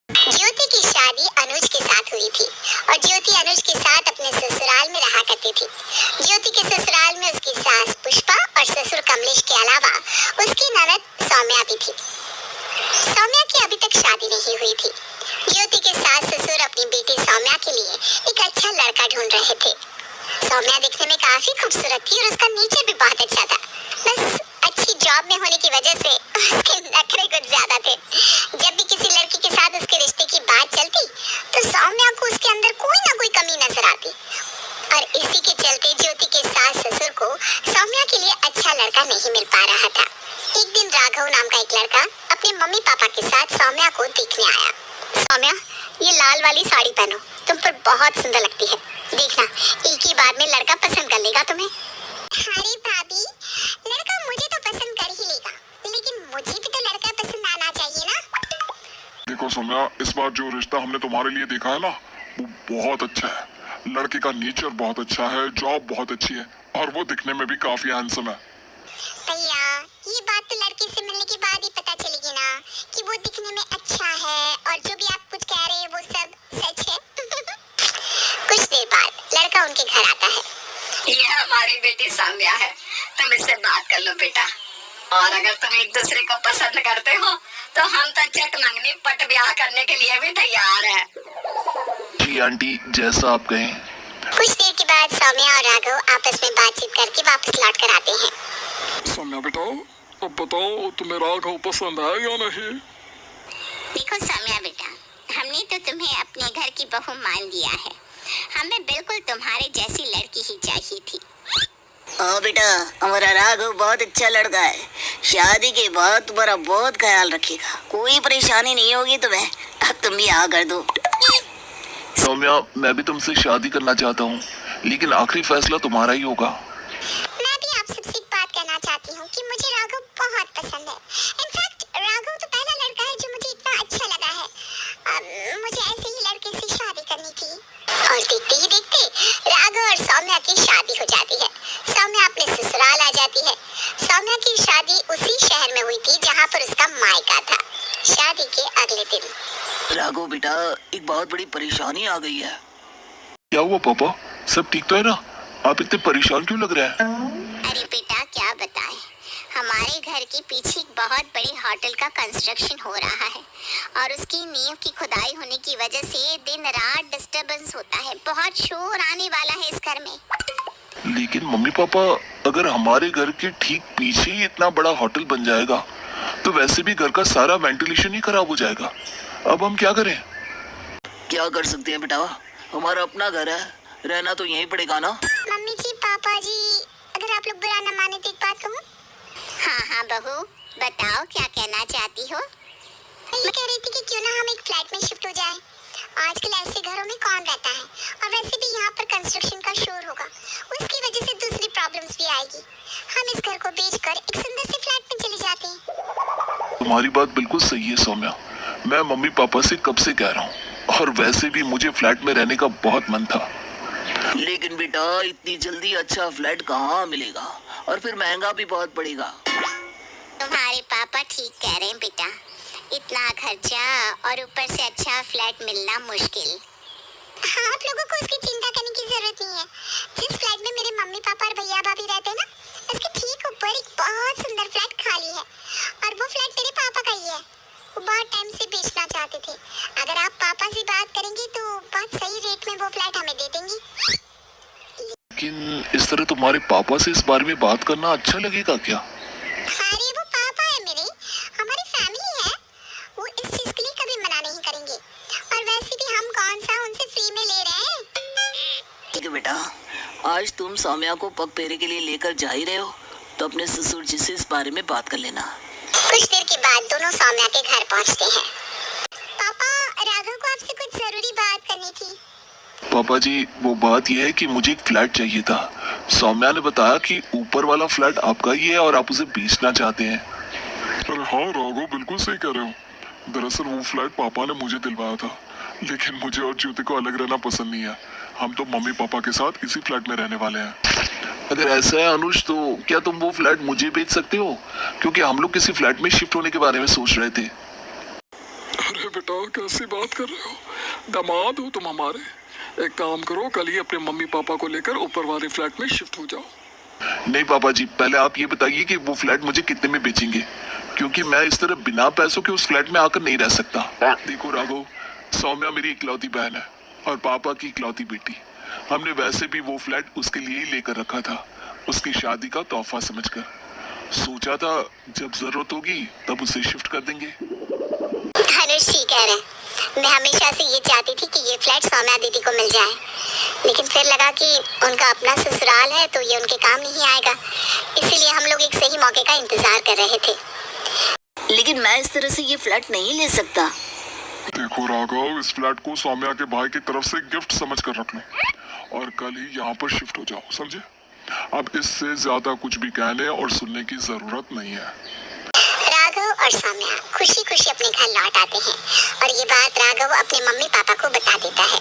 ज्योति की शादी अनुज के साथ हुई थी और ज्योति अनुज के साथ अपने ससुराल में रहा करती थी। ज्योति के ससुराल में उसकी सास पुष्पा और ससुर कमलेश के अलावा उसकी ननद सौम्या भी थी। सौम्या की अभी तक शादी नहीं हुई थी। ज्योति के सास ससुर अपनी बेटी सौम्या के लिए एक अच्छा लड़का ढूंढ रहे थे। सौम्या दिखने में काफी खूबसूरत थी और उसका नेचर भी बहुत अच्छा था। बस अच्छी जॉब में होने की वजह से उसके नखरे कुछ ज्यादा थे। जब भी किसी लड़की के साथ उसके रिश्ते की बात चलती तो सौम्या को उसके अंदर कोई ना कोई कमी नजर आती और इसी के चलते ज्योति के सास ससुर को सौम्या के लिए अच्छा लड़का नहीं मिल पा रहा था। एक दिन राघव नाम का एक लड़का अपने मम्मी पापा के साथ सौम्या को देखने आया। सौम्या, ये लाल वाली साड़ी पहनो, तुम पर बहुत सुंदर लगती है। देखना, एक ही बार में लड़का पसंद कर लेगा तुम्हें। अरे भाभी, लड़का मुझे तो पसंद कर ही लेगा, लेकिन मुझे भी तो लड़का पसंद आना चाहिए ना। देखो सौम्या, इस बार जो रिश्ता हमने तुम्हारे लिए देखा है ना, वो बहुत अच्छा है। लड़के का नेचर बहुत अच्छा है, जॉब बहुत अच्छी है और वो दिखने में भी काफी हैंडसम है। भैया, ये बात तो लड़के से मिलने के बाद ही पता चलेगी ना कि वो दिखने में अच्छा है और जो भी आप कुछ कह रहे हैं वो सब सच है। कुछ देर बाद लड़का उनके घर आता है। ये हमारी बेटी सौम्या है, तुम इससे बात कर लो बेटा। और अगर तुम एक दूसरे को पसंद करते हो तो हम तो चट मंगनी पट ब्याह करने के लिए भी तैयार हैं। जी आंटी, जैसा आप कहें। कुछ देर के बाद सौम्या और राघव आपस में बातचीत करके वापस लौट कर आते हैं। सौम्या बेटा, अब बताओ तुम्हें राघव पसंद है या नहीं? देखो सौम्या बेटा, हमने तो तुम्हें अपने घर की बहू मान लिया है। हमें बिल्कुल तुम्हारे जैसी लड़की ही चाहिए थी। हाँ बेटा, हमारा राघव बहुत अच्छा लड़का है। शादी के बाद तुम्हारा बहुत ख्याल रखेगा, कोई परेशानी नहीं होगी तुम्हें। अब तुम भी हाँ कर दो। सौम्या, मैं भी तुमसे शादी करना चाहता हूँ, लेकिन आखिरी फैसला तुम्हारा ही होगा। मैं भी आप सबसे एक बात कहना चाहती हूँ कि मुझे राघव बहुत पसंद है। इनफैक्ट राघव तो पहला लड़का है जो मुझे इतना अच्छा लगा है। मुझे ऐसे ही लड़के से शादी करनी थी। और देखते ही देखते राघव और सौम्या की शादी हो जाती है। सौम्या अपने ससुराल आ जाती है। सौम्या की शादी उसी शहर में हुई थी जहाँ पर उसका मायका था। शादी के अगले दिन राघव बेटा, एक बहुत बड़ी परेशानी आ गई है। क्या हुआ पापा, सब ठीक तो है ना? आप इतने परेशान क्यों लग रहे हैं? अरे बेटा, क्या बताएं, हमारे घर के पीछे एक बहुत बड़ी होटल का कंस्ट्रक्शन हो रहा है और उसकी नींव की खुदाई होने की वजह से दिन रात डिस्टरबेंस होता है। बहुत शोर आने वाला है इस घर में। लेकिन मम्मी पापा, अगर हमारे घर के ठीक पीछे ही इतना बड़ा होटल बन जाएगा तो वैसे भी घर का सारा वेंटिलेशन ही खराब हो जाएगा। अब हम क्या करें? क्या कर सकते हैं बेटा, हमारा अपना घर है, रहना तो यहीं पड़ेगा ना। मम्मी जी, पापा जी, अगर आप लोग बुरा न माने तो एक बात कहूँ? हाँ हाँ बहू, बताओ क्या कहना चाहती हो? मैं कह रही थी कि क्यों ना हम एक फ्लैट में शिफ्ट हो जाएं। आजकल ऐसे घरों में कौन रहता है और वैसे भी यहाँ पर कंस्ट्रक्शन का शोर होगा, उसकी वजह से दूसरी प्रॉब्लम्स भी आएगी। हम इस घर को बेचकर एक सुंदर से फ्लैट में चले जाते हैं। तुम्हारी बात बिल्कुल सही है सौम्या, मैं मम्मी पापा से कब से कह रहा हूँ और वैसे भी मुझे फ्लैट में रहने का बहुत मन था। लेकिन बेटा, इतनी जल्दी अच्छा फ्लैट कहाँ मिलेगा और फिर महंगा भी बहुत पड़ेगा। तुम्हारे पापा ठीक कह रहे हैं बेटा, इतना खर्चा और ऊपर से अच्छा फ्लैट मिलना मुश्किल। हाँ, आप लोगों को उसकी चिंता करने की जरूरत नहीं है। जिस फ्लैट में मेरे मम्मी पापा और भैया भाभी रहते हैं ना, उसके ठीक ऊपर एक बहुत सुंदर फ्लैट खाली है और वो फ्लैट मेरे पापा का ही है। वो बहुत टाइम से बेचना चाहते थे। अगर आप पापा से बात करेंगे तो बहुत सही रेट में वो फ्लैट हमें दे देंगी। लेकिन इस तरह तुम्हारे पापा से इस बारे में बात करना अच्छा लगेगा क्या? अरे वो पापा है मेरे, हमारी फैमिली है। वो इस चीज के लिए कभी मना नहीं करेंगे और वैसे भी हम कौन सा उनसे फ्री में ले रहे हैं। ठीक है बेटा, आज तुम सौम्या को पग फेरे के लिए लेकर जा ही रहे हो तो अपने ससुर जी से इस बारे में बात कर लेना। कुछ देर के बाद दोनों सौम्या के घर पहुंचते हैं। पापा, राघव को आपसे कुछ जरूरी बात करनी थी। पापा जी, वो बात यह है कि मुझे एक फ्लैट चाहिए था। सौम्या ने बताया कि ऊपर वाला फ्लैट आपका ही है और आप उसे बेचना चाहते हैं। अरे हाँ राघव, बिल्कुल सही कह रहे हो। दरअसल वो फ्लैट पापा ने मुझे दिलवाया था, लेकिन मुझे और ज्योति को अलग रहना पसंद नहीं है। हम तो मम्मी पापा के साथ इसी फ्लैट में रहने वाले हैं। अगर ऐसा है अनुज, तो क्या तुम वो फ्लैट मुझे बेच सकते हो? क्योंकि हम लोग किसी फ्लैट में शिफ्ट होने के बारे में सोच रहे थे। अरे बेटा कैसी बात कर रहे हो, दामाद हो तुम हमारे। एक काम करो, कल ही अपने मम्मी पापा को लेकर ऊपर वाले फ्लैट में शिफ्ट हो जाओ। नहीं पापा जी, पहले आप ये बताइए कि वो फ्लैट मुझे कितने में बेचेंगे, क्योंकि मैं इस तरह बिना पैसों के उस फ्लैट में आकर नहीं रह सकता। देखो राघव, सौम्या मेरी इकलौती बहन है और पापा की इकलौती बेटी। हमने वैसे भी वो फ्लैट उसके लिए ही लेकर रखा था, उसकी शादी का तोहफा समझकर। सोचा था जब जरूरत होगी तब उसे शिफ्ट कर देंगे। अनुज ठीक कह रहे हैं। मैं हमेशा से ये चाहती थी कि ये फ्लैट सौम्या दीदी को मिल जाए, लेकिन फिर लगा कि उनका अपना ससुराल है तो ये उनके काम नहीं आएगा, इसीलिए हम लोग एक सही मौके का इंतजार कर रहे थे। लेकिन मैं इस तरह से ये फ्लैट नहीं ले सकता। देखो राघव, इस फ्लैट को सौम्या के भाई की तरफ से गिफ्ट समझ कर रख लो और कल ही यहाँ पर शिफ्ट हो जाओ, समझे? अब इससे ज्यादा कुछ भी कहने और सुनने की जरूरत नहीं है। राघव और सौम्या खुशी खुशी अपने घर लौट आते हैं और ये बात राघव अपने मम्मी पापा को बता देता है।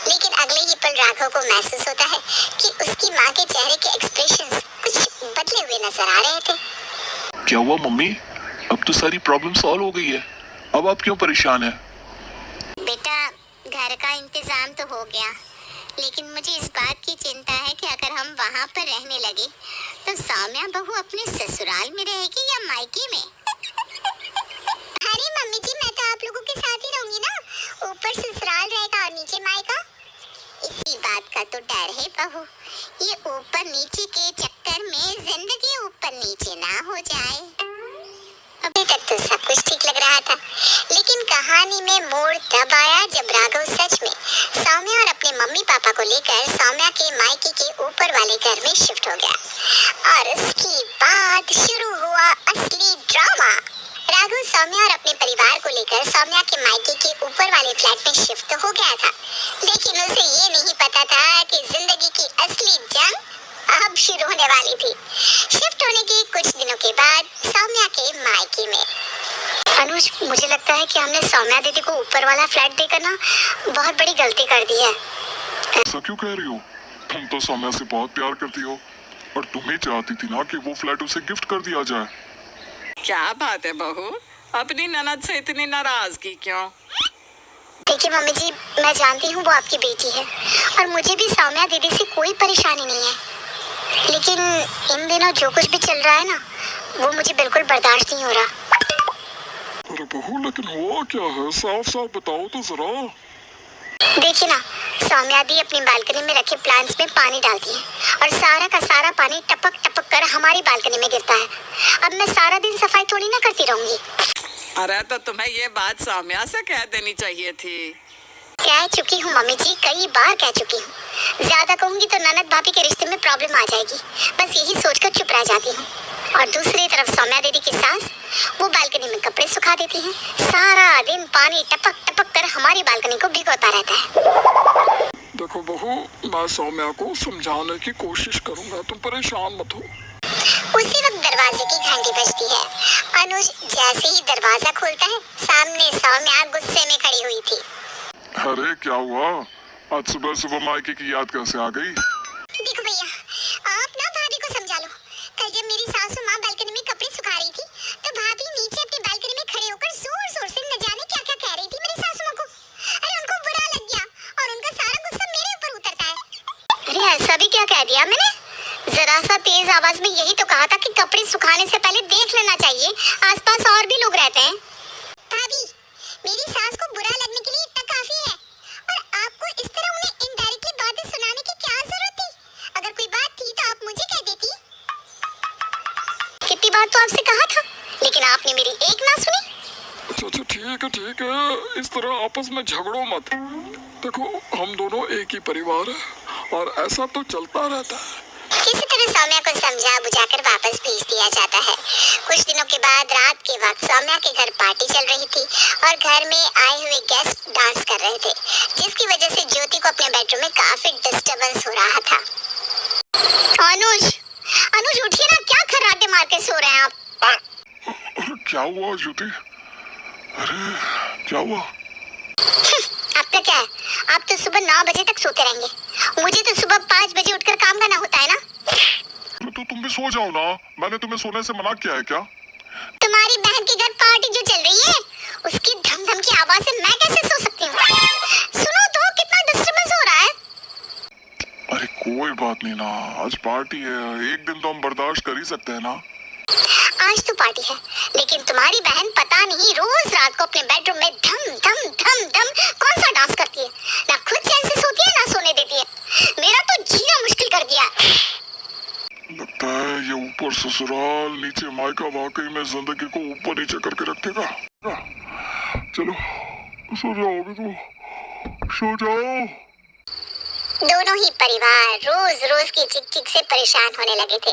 लेकिन अगले ही पल राघव को महसूस होता है कि उसकी माँ के चेहरे के एक्सप्रेशंस कुछ बदले हुए नजर आ रहे थे। क्या हुआ मम्मी? अब तो सारी प्रॉब्लम सॉल्व हो गई है, अब आप क्यों परेशान हैं? बेटा, घर का इंतजाम तो हो गया, लेकिन मुझे इस बात की चिंता है कि अगर हम वहाँ पर रहने लगे तो सौम्या बहू अपने ससुराल में रहेगी या मायके में। अरे मम्मी जी, मैं तो आप लोगों के साथ ही रहूंगी ना, ऊपर ससुराल रहेगा और नीचे मायका। इसी बात का तो डर है बहू, ये ऊपर नीचे के चक्कर में जिंदगी ऊपर नीचे ना हो जाए। अभी तक तो सब कुछ ठीक लग रहा था, लेकिन कहानी में मोड़ तब आया जब राघव सच में सौम्या और अपने मम्मी पापा को लेकर सौम्या के मायके के ऊपर वाले घर में शिफ्ट हो गया। और उसके बाद शुरू हुआ असली ड्रामा। राघव सौम्या और अपने परिवार को लेकर सौम्या के मायके के ऊपर वाले फ्लैट में शिफ्ट हो गया था, लेकिन उसे ये नहीं पता था कि जिंदगी की असली जंग अब शुरू होने वाली थी। शिफ्ट होने के कुछ दिनों के बाद सौम्या के मायके में। अनुज, मुझे लगता है कि हमने सौम्या दीदी को ऊपर वाला फ्लैट देकर ना बहुत बड़ी गलती कर दी है। ऐसा क्यों कह रही हो? तुम तो सौम्या से बहुत प्यार करती हो और तुम ही चाहती थी ना कि वो फ्लैट उसे गिफ्ट कर दिया जाए। क्या बात है बहू, अपनी ननद से इतनी नाराजगी क्यों? देखिए मम्मी जी, मैं जानती हूँ वो आपकी बेटी है और मुझे भी सौम्या दीदी से कोई परेशानी नहीं है, लेकिन इन दिनों जो कुछ भी चल रहा है ना, वो मुझे बिल्कुल बर्दाश्त नहीं हो रहा। अरे बहू, लेकिन हुआ क्या है? साफ साफ बताओ तो जरा। देखिए ना, सौम्या दी अपनी बालकनी में रखे प्लांट्स में पानी डालती है और सारा का सारा पानी टपक टपक कर हमारी बालकनी में गिरता है। अब मैं सारा दिन सफाई थोड़ी ना करती रहूंगी। अरे तो तुम्हें ये बात सौम्या से कह देनी चाहिए थी। कह चुकी हूँ मम्मी जी, कई बार कह चुकी हूँ। ज्यादा कहूंगी तो ननद भाभी के रिश्ते में प्रॉब्लम आ जाएगी, बस यही सोचकर चुप रह जाती हूँ। और दूसरी तरफ सौम्या दीदी की सास, वो बालकनी में कपड़े सुखा देती हैं, सारा दिन पानी टपक टपक कर हमारी बालकनी को भिगोता रहता है। देखो बहू, मैं सौम्या को समझाने की कोशिश करूंगा, तुम परेशान मत हो। उसी वक्त दरवाजे की घंटी बजती है। अनुज जैसे ही दरवाजा खोलता है, सामने सौम्या गुस्से में खड़ी हुई थी। अरे क्या हुआ? आज सुबह सुबह मायके की याद कैसे आ गई? देखो भैया, आप ना भाभी को समझा लो। कल जब मेरी सासू माँ बालकनी में कपड़े सुखा रही थी, तो भाभी नीचे अपनी बालकनी में खड़े होकर जोर जोर से न जाने क्या क्या कह रही थी मेरी सासू माँ को। अरे उनको बुरा लग गया और उनका सारा गुस्सा मेरे ऊपर उतरता है। अरे ऐसा भी क्या कह दिया मैंने? जरा सा तेज आवाज में यही तो कहा था कि कपड़े सुखाने से पहले देख लेना चाहिए, आसपास और भी लोग रहते हैं। भाभी, मेरी सास को बुरा लगने के लिए इतना काफी है, और आपको इस तरह उन्हें इनडायरेक्टली बातें सुनाने की क्या जरूरत थी? अगर कोई बात थी तो आप मुझे कह देती। कितनी बार तो आपसे कहा था, लेकिन आपने मेरी एक ना सुनी। अच्छा ठीक है, इस तरह आपस में झगड़ो मत। देखो, हम दोनों एक ही परिवार है और ऐसा तो चलता रहता है। किसी तरह सौम्या को समझा बुझाकर वापस भेज दिया जाता है। कुछ दिनों के बाद रात के वक्त सौम्या के घर पार्टी चल रही थी और घर में आए हुए गेस्ट डांस कर रहे थे, जिसकी वजह से ज्योति को अपने बेडरूम में काफी डिस्टरबेंस हो रहा था। अनुज उठिए ना, क्या खर्राटे मार के सो रहे हैं आप? अरे क्या हुआ ज्योति? अरे क्या हुआ? आपका क्या है? आप तो सुबह 9 बजे तक सोते रहेंगे, मुझे तो सुबह 5 बजे उठकर काम करना होता है ना। तो तुम भी सो जाओ ना, मैंने तुम्हें सोने से मना किया है क्या? तुम्हारी बहन के घर पार्टी जो चल रही है, उसकी धम धम की आवाज नीना, आज पार्टी है, एक दिन तो हम बर्दाश्त कर ही सकते हैं ना। आज तो पार्टी है, लेकिन तुम्हारी बहन पता नहीं रोज रात को अपने बेडरूम में धम धम धम धम कौन सा डांस करती है। ना खुद चैन से सोती है ना सोने देती है। मेरा तो जीना मुश्किल कर दिया। लगता है ये ऊपर ससुराल नीचे मायका वाकई में जिंदगी को ऊपर नीचे करके रखेगा। चलो सो जाओ, अभी तो सो जाओ। दोनों ही परिवार रोज रोज की चिक चिक से परेशान होने लगे थे,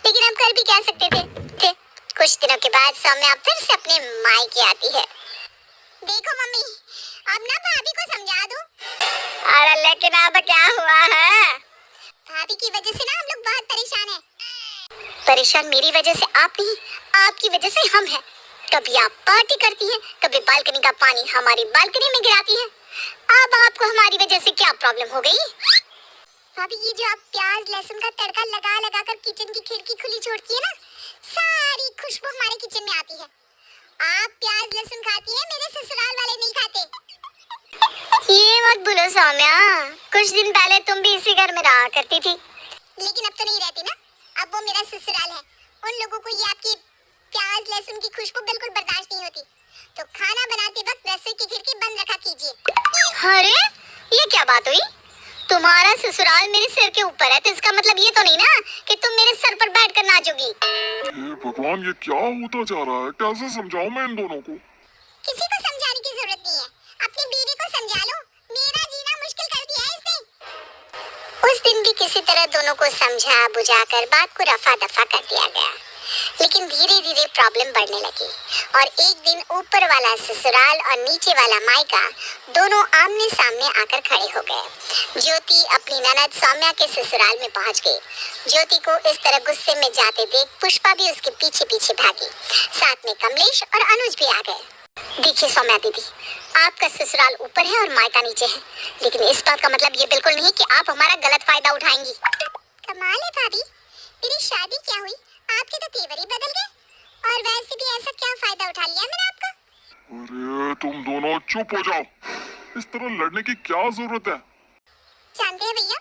लेकिन अब कर भी क्या सकते थे। कुछ दिनों के बाद सौम्या फिर से अपने मायके आती है। देखो मम्मी, अब ना भाभी को समझा दो। अरे लेकिन अब क्या हुआ है? भाभी की वजह से ना हम लोग बहुत परेशान हैं। परेशान मेरी वजह से आप नहीं, आपकी वजह से हम हैं। कभी आप पार्टी करती हैं, कभी बालकनी का पानी हमारी बालकनी में गिराती हैं। अब आपको हमारी वजह से क्या प्रॉब्लम हो गई? भाभी ये जो आप प्याज लहसुन का तड़का लगा लगा कर किचन की खिड़की खुली छोड़ती है ना, सारी खुशबू हमारे किचन में आती है। आप प्याज लहसुन खाती हैं, मेरे ससुराल वाले नहीं खाते। ये मत भूलो सौम्या, कुछ दिन पहले तुम भी इसी घर में रहा करती थी। लेकिन अब तो नहीं रहती ना, अब वो मेरा ससुराल है। उन लोगों को ये आपकी प्याज लहसुन की खुशबू बिल्कुल बर्दाश्त नहीं होती। तो खाना बनाते वक्त रसोई की खिड़की बंद रखा कीजिए। अरे ये क्या बात हुई? तुम्हारा ससुराल मेरे सिर के ऊपर है, तो इसका मतलब ये तो नहीं ना कि तुम मेरे सर पर बैठकर नाचोगी। हे भगवान, ये क्या होता जा रहा है? कैसे समझाऊं मैं इन दोनों को? किसी को समझाने की जरूरत नहीं है, अपनी बीवी को समझा लो। मेरा जीना मुश्किल कर दिया है इसने। उस दिन भी किसी तरह दोनों को समझा बुझाकर बात को रफा दफा कर दिया गया, लेकिन धीरे धीरे प्रॉब्लम बढ़ने लगी और एक दिन ऊपर वाला ससुराल और नीचे वाला मायका दोनों आमने सामने आकर खड़े हो गए। ज्योति अपनी ननद सौम्या के ससुराल में पहुंच गई। ज्योति को इस तरह गुस्से में जाते देख पुष्पा भी उसके पीछे पीछे भागी। साथ में कमलेश और अनुज भी आ गए। देखिए सौम्या दीदी, आपका ससुराल ऊपर है और मायका नीचे है, लेकिन इस बात का मतलब ये बिल्कुल नहीं कि आप हमारा गलत फायदा उठाएंगी। कमाल है भाभी, मेरी शादी क्या हुई, आपके तो तेवर ही बदल गए। और वैसे भी ऐसा क्या फायदा उठा लिया मैंने आपका? अरे तुम दोनों चुप हो जाओ, इस तरह लड़ने की क्या जरूरत है? जानते हैं भैया,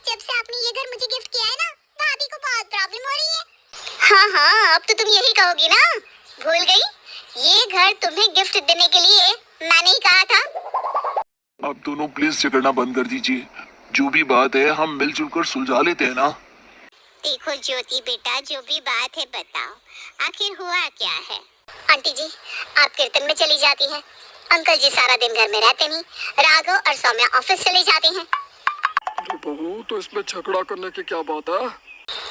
जब से आपने ये घर मुझे गिफ्ट किया है ना, भाभी को बहुत प्रॉब्लम हो रही है। हाँ हाँ, अब तो तुम यही कहोगी ना, भूल गई? ये घर तुम्हें गिफ्ट देने के लिए मैंने ही कहा था। आप दोनों प्लीज झगड़ना बंद कर दीजिए। जो भी बात है हम मिलजुल कर सुलझा लेते हैं ना। देखो ज्योति बेटा, जो भी बात है बताओ, आखिर हुआ क्या है? आंटी जी, आप कीर्तन में चली जाती हैं, अंकल जी सारा दिन घर में रहते नहीं, राघव और सौम्या ऑफिस चले जाते हैं। अरे बहू, तो इसमें झगड़ा करने की क्या बात है?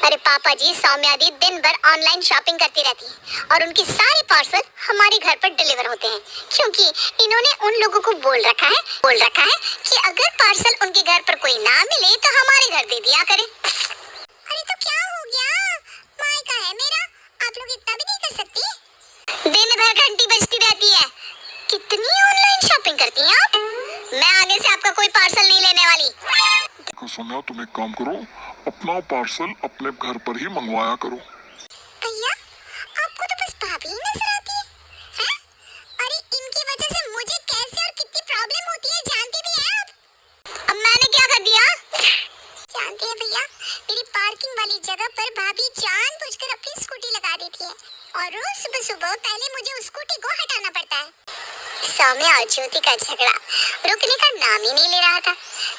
अरे पापा जी, सौम्या दी दिन भर ऑनलाइन शॉपिंग करती रहती है और उनकी सारी पार्सल हमारे घर पर डिलीवर होते हैं, क्योंकि इन्होंने उन लोगों को बोल रखा है कि अगर पार्सल उनके घर पर कोई ना मिले तो हमारे घर दे दिया करें। अरे तो क्या हो गया, मायका है मेरा, आप लोग इतना भी नहीं कर सकती? दिन भर घंटी बजती रहती है। कितनी ऑनलाइन शॉपिंग करती हैं आप? मैं आगे से आपका कोई पार्सल नहीं लेने वाली। देखो सोनिया, तुम एक काम करो, अपना पार्सल अपने घर पर ही मंगवाया करो। भैया, आपको तो बस भाभी ही नजर आती है, हैं? अरे इनकी वजह से मुझे कैसे और कितनी प्रॉब्लम होती है जानते भी हैं आप? अब मैंने क्या कर दिया? जानते हैं भैया, मेरी पार्किंग वाली जगह पर भाभी जानबूझकर अपनी स्कूटी लगा देती है और रोज सुबह सुबह पहले मुझे उस स्कूटी को हटाना पड़ता है। सौम्या और ज्योति का झगड़ा रुकने का नाम ही नहीं ले रहा था।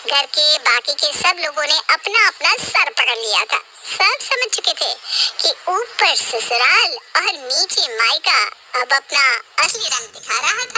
घर के बाकी के सब लोगों ने अपना अपना सर पकड़ लिया था। सब समझ चुके थे कि ऊपर ससुराल और नीचे मायका अब अपना असली रंग दिखा रहा था।